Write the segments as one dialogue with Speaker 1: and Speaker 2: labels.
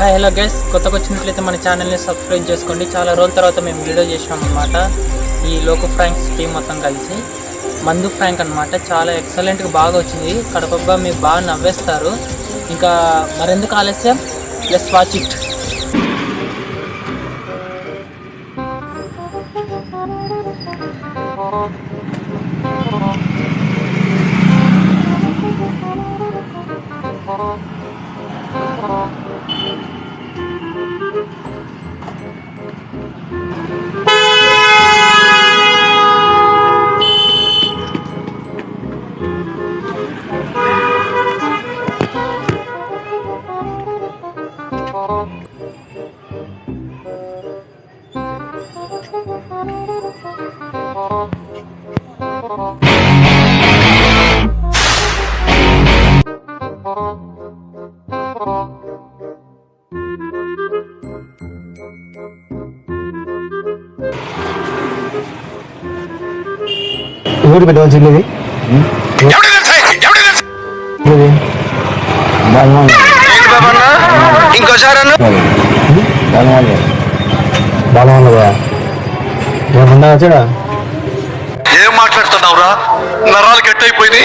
Speaker 1: Hi hello guys, కొత్తగా వచ్చినట్లయితే మన ఛానల్ని సబ్స్క్రైబ్ చేసుకోండి. చాలా రోజుల తర్వాత మేము వీడియో చేసాం అనమాట. ఈ లోకో ఫ్రాంక్స్ టీం మొత్తం కలిసి మందు ఫ్రాంక్ అనమాట. చాలా ఎక్సలెంట్గా బాగా వచ్చింది. కడపబ్బా మీరు బాగా నవ్వేస్తారు. ఇంకా మరెందుకు ఆలస్యం, లెట్స్ వాచ్ ఇట్.
Speaker 2: ఊరు పెట్టవలసింది వచ్చాడా?
Speaker 3: ఏం మాట్లాడుతున్నావురా? నరాలు కట్ అయిపోయింది.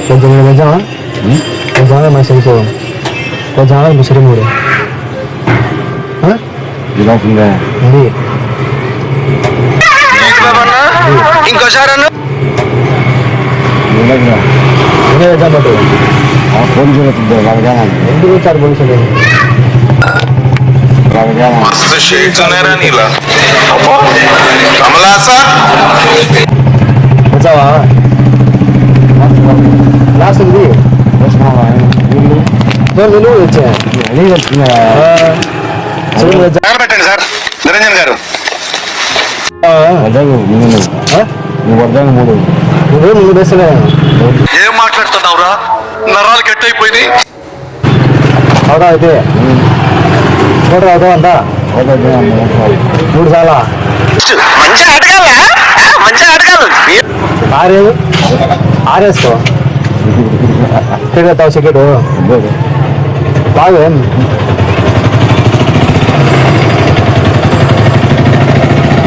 Speaker 2: కొంచెం కొంచెమా కొంచెం మా సరిపో కొంచెం ముసరి మూడు ఉంది.
Speaker 3: ఇంకోసారి
Speaker 2: ఎందుకు వచ్చారు పోలీసులు? వచ్చావా? లాస్ట్ ఉంది వచ్చా
Speaker 3: పెట్టండి సార్. నిరంజన్ గారు ఏం మాట్లాడుతున్నావురా? నరాలు కట్ అయిపోయింది.
Speaker 2: అవునా? అయితే ఫోటో అవుతావంట. మూడు చాలా
Speaker 3: మంచిగా అడగాల, మంచిగా అడగాలి.
Speaker 2: ఆరేది ఆరేసుకో. టికెట్ అవుతావు టికెట్ బాగా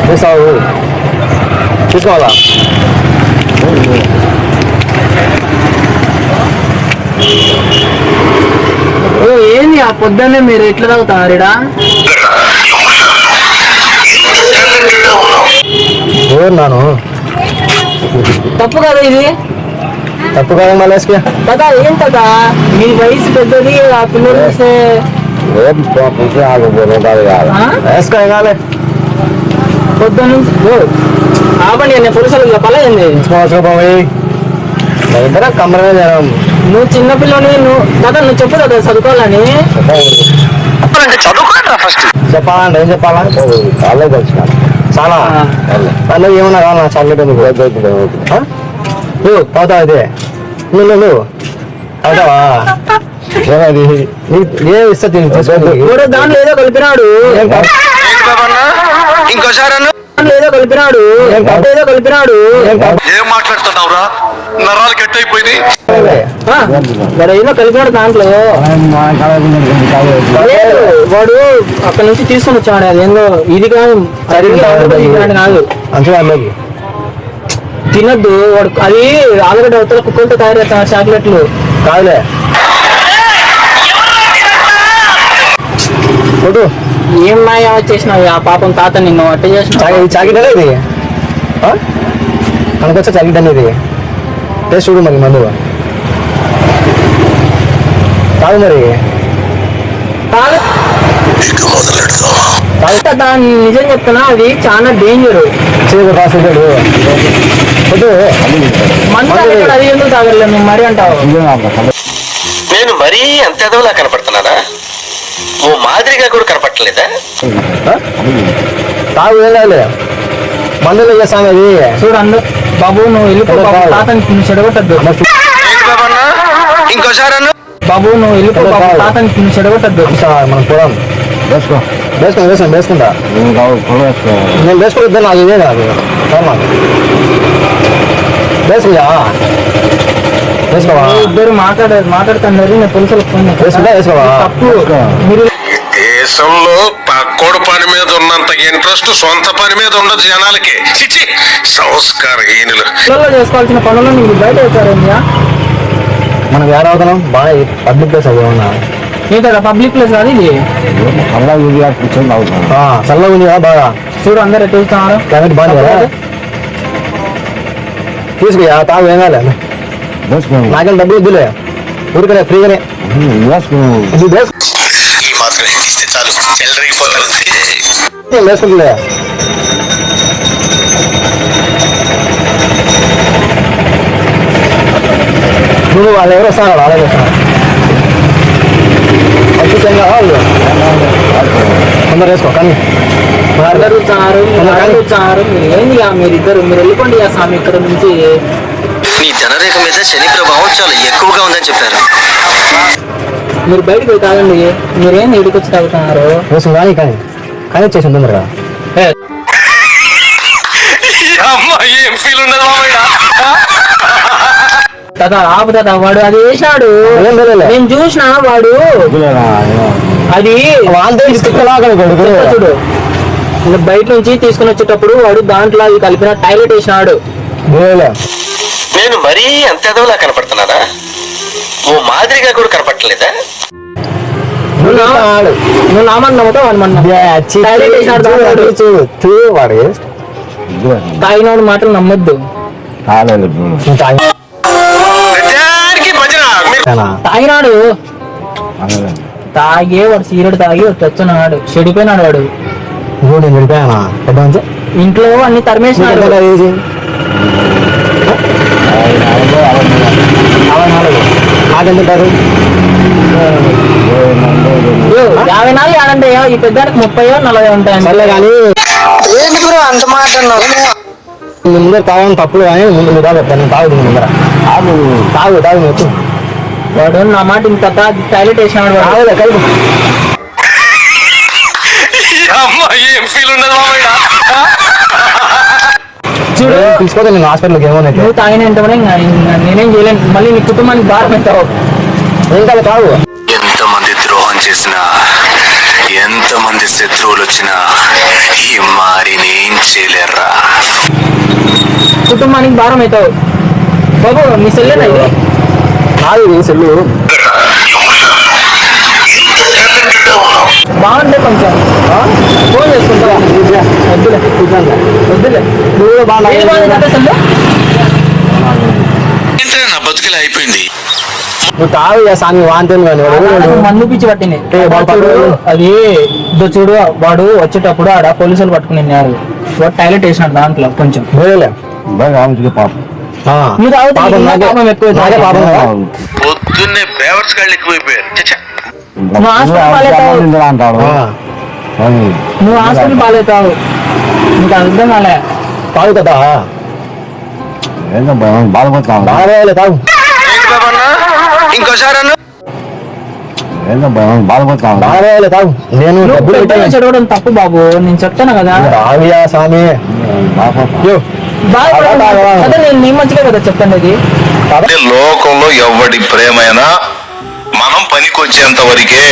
Speaker 2: వేసావు తీసుకోవాలా?
Speaker 1: ఏంది ఆ పొద్దున్నే మీరు ఎట్లా తాగుతారా?
Speaker 2: నాను
Speaker 1: తప్పు కదా ఇది,
Speaker 2: తప్పు కాదు. మళ్ళీ
Speaker 1: కదా ఏం కదా, మీ వయసు పెద్దది. ఆ పిల్లలు చూస్తే
Speaker 2: వేసుకో కాలే
Speaker 1: పొద్దున్న ఆపండి. నేను పురుషులు చెప్పాలా ఏంది?
Speaker 2: ఇద్దరం కమ్మరమే జనం.
Speaker 1: నువ్వు చిన్నపిల్లని నువ్వు కదా, నువ్వు చెప్పు కదా చదువుకోవాలని.
Speaker 3: చదువుకోండి ఫస్ట్.
Speaker 2: చెప్పాలంటే ఏం చెప్పాలా? కాలేజ్ వచ్చిన చాలా వాళ్ళు ఏమన్నా కావాలా? చాక్లెట్ అవుతావు అయితే నువ్వు అవుతావా? ఏమది ఏ ఇస్తా
Speaker 1: దాంట్లో ఏదో కలిపినాడు.
Speaker 3: ఇంకోసారి
Speaker 1: ఏదో కలిపినాడు. ఏదో కలిపినాడు.
Speaker 3: ఏం మాట్లాడుతున్నావురా? నరాలు కట్ అయిపోయింది.
Speaker 1: మరి ఏదో కలిపినాడు దాంట్లో. వాడు అక్కడ నుంచి తీసుకొని వచ్చాడు. అది ఏందో ఇది కాదు, కాదు
Speaker 2: అంతే
Speaker 1: తినద్దు. వాడు అది ఆలుగడ్డ అవతల కుక్కలతో తయారు చేస్తాను చాక్లెట్లు
Speaker 2: కాదులే. ఫోటో
Speaker 1: ఏం మాయ చేసినావు? ఆ పాపం తాత నిన్ను అట్ట చేసిన.
Speaker 2: చాకెట్ అనేది మనకొచ్చా చాకెట్ అనేది టేస్ట్ చూడు. మరి మందు కాదు మరి
Speaker 1: దాన్ని నిజం చెప్తున్నా, అది చాలా డేంజర్.
Speaker 2: రాసాడు ఫోటో
Speaker 1: అది ఎందుకు తాగలేదు నువ్వు మరి అంటావు?
Speaker 3: నేను మరీ అంత ఎదవలా కనపడుతున్నానా? ఓ మాదిరిగా కూడా కనపడలేదా?
Speaker 2: తాగు ఏం కాదు, మందులో చేస్తాను అది.
Speaker 1: చూడు అందరు బాబు, నువ్వు వెళ్ళిపో. తాతని చెడగొట్టద్దు.
Speaker 3: ఇంకోసారి
Speaker 1: బాబు, నువ్వు వెళ్ళిపో. తాతని చెడగొట్టద్దు.
Speaker 2: మనం పోదాం. వేసుకుంటా నేను వేసుకోవద్దు. నాకు ఇదే కాదు వేసుకుంటా. వేసుకోవా?
Speaker 1: ఇద్దరు మాట్లాడుతున్నారు, నేను పోలీసులకు ఫోన్
Speaker 2: వేసుకుంటా వేసుకోవా?
Speaker 1: తప్పు. మీరు
Speaker 4: దేశంలో పక్కోడు పని మీద ఉన్నంత ఇంట్రెస్ట్ సొంత పని మీద ఉండదు జనాలకి. చిచి సంస్కారహీనులు.
Speaker 1: పిల్లల్లో చేసుకోవాల్సిన పనులు మీరు బయట వచ్చారయ్యా.
Speaker 2: మనం వేరే అవుతున్నాం బాగా పబ్లిక్ ప్లేస్ అవి ఏమన్నా
Speaker 1: ఏ కదా పబ్లిక్ ప్లేస్ కాదు ఇది.
Speaker 2: చల్లగా ఉంది కదా బాగా.
Speaker 1: చూడు అందరు ఎట్టు చూస్తున్నారు.
Speaker 2: క్లైమేట్ బాగుంది కదా. తీసుకుయా తాగు ఏం కాలే. నాకేం డబ్బులు వద్దులే, ఊరికనే ఫ్రీగానే.
Speaker 4: ఈ మాత్రం ఇస్తే చాలు చెల్లరిగిపోతారు.
Speaker 2: వేసుకుంటులే. నువ్వు వాళ్ళు ఎవరు వస్తున్నారు, అలాగే వస్తున్నారు. అద్భుతంగా వాళ్ళు తొందర వేసుకో కానీ
Speaker 1: చూస్తున్నారు. మీరు ఏంది మీరిద్దరు మీరు వెళ్ళిపోండి స్వామి ఇక్కడ నుంచి.
Speaker 3: నీ ధనరేఖ మీద శని ప్రభావం చాలా ఎక్కువగా ఉందని చెప్పారు.
Speaker 1: మీరు బయటకు పోయి తాగండి. మీరేం ఇడికి వచ్చి తాగుతున్నారు.
Speaker 2: వేసుకో కానీ కానీ కానీ చేసి తొందరగా.
Speaker 4: ఏం ఫీల్ ఉండదు
Speaker 1: తాత ఆపు తాత, వాడు అది వేసాడు, నేను చూసిన. వాడు అది చూడు, బయట నుంచి తీసుకుని వచ్చేటప్పుడు వాడు దాంట్లో అది కలిపిన టాయిలెట్ వేసినాడు.
Speaker 3: నేను మరీ అంత ఎదవలా కనపడుతున్నానా? ఓ మాదిరిగా కూడా కనపడలేదా?
Speaker 1: నువ్వు నామని నమ్ముతావు. టాయిలెట్ వేసినాడు
Speaker 2: వాడు
Speaker 1: తాగినోడు మాటలు నమ్మొద్దు. తాగినాడు, తాగే వాడు సిగరెట్ తాగి వచ్చున్నాడు, చెడిపోయినాడు వాడు.
Speaker 2: నేను చెడిపోయానా పెద్ద మంచి
Speaker 1: ఇంట్లో అన్ని తరిమేసినాడు.
Speaker 2: నాకెందుంటారు
Speaker 1: 54 ఆడంటే ఈ పెద్దానికి 30-40 ఉంటాయి.
Speaker 2: సర్లే కానీ
Speaker 1: అంత మాట
Speaker 2: ముందర తాగని తప్పులు కానీ ముందు తాగుతాను. తాగుతుంది ముందర తాగు తాగు వచ్చి.
Speaker 1: వాడు నా మాట ఇంత టాయిలెట్ వేసినాడు.
Speaker 2: తాగులే కలిపి
Speaker 4: ఏం ఫీల్ ఉండదు
Speaker 1: చూడు
Speaker 2: తీసుకోతే నేను హాస్పిటల్కి ఏమోనైతే.
Speaker 1: నువ్వు తాగిన వెంటనే నేనేం చేయలేను. మళ్ళీ నీ కుటుంబానికి భారం పెట్టావు.
Speaker 2: ఏం కాదు తాగు.
Speaker 4: ఎంతమంది ద్రోహం చేసినా, ఎంతమంది శత్రువులు వచ్చినా ఈ మారిని ఏం చేయలేరా.
Speaker 1: కుటుంబానికి భారం అవుతావు. బాబు మీ సెల్లేనా ఇది?
Speaker 2: నాది సెల్లు
Speaker 1: బాగుంటే కొంచెం ఫోన్ చేసుకుంటా. వద్దులే వద్దులే.
Speaker 2: నువ్వు బాగా
Speaker 4: నా బతుకులే అయిపోయింది.
Speaker 2: నువ్వు తాగు స్వామి వాంతుంది కానీ
Speaker 1: మందు పిచ్చి పట్టింది. అది చూడు, వాడు వచ్చేటప్పుడు ఆడ పోలీసులు పట్టుకుని వాడు టాయిలెట్ వేసినాడు దాంట్లో కొంచెం.
Speaker 4: పొద్దున్నే బేవర్స్ గాళ్ళు ఎక్కువైపోయారు.
Speaker 1: నువ్వు హాస్పిటల్ పాలవుతావు. నీకు అర్థం కాలే.
Speaker 2: తాగు కదా బాధపడతావు. తాగు
Speaker 4: ఇంకోసారి
Speaker 2: బాధపడలే తాగు. నేను
Speaker 1: చదవడం తప్పు బాబు, నేను చెప్తాను కదా.
Speaker 2: రావియా స్వామి
Speaker 1: అదే నేను నీ మంచిగా కదా చెప్తాను. ఇది
Speaker 4: లోకంలో ఎవడి ప్రేమైనా మనం పనికొచ్చేంత వరకే.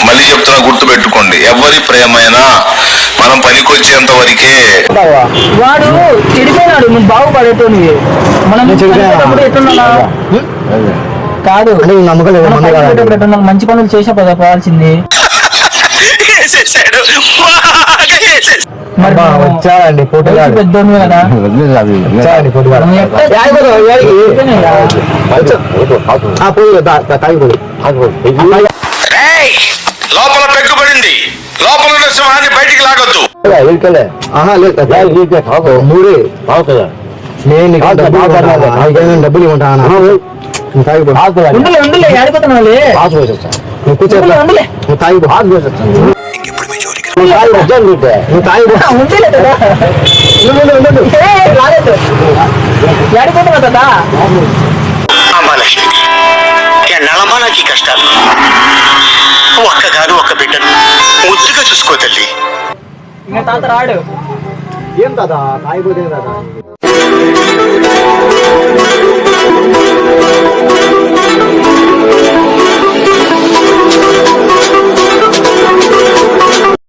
Speaker 4: మళ్ళీ చెప్తున్నా, గుర్తు పెట్టుకోండి, ఎవరి ప్రేమైనా మనం పనికొచ్చేంత వరకే.
Speaker 1: వాడు చెడిపోయినాడు, నువ్వు బాగుపడేటోనివి. మనం చెడిపోయినప్పుడు ఎట్టున్నా కాదు, మంచి పనులు చేసే పదాల్సింది.
Speaker 2: వచ్చాడండి
Speaker 1: పెద్దోడు కదా.
Speaker 4: లోపల పెగ్గుపడింది, లోపల ఉన్న సింహాన్ని బయటికి లాగొద్దు.
Speaker 2: డబ్బులు ఇవ్వమంటాను.
Speaker 4: నలమాలకి కష్టాలు ఒక్కగాను ఒక్క బిడ్డను ముద్దుగా చూసుకో తల్లి.
Speaker 1: ఇంకా తాత రాడు.
Speaker 2: ఏం తాత తాగిపోతే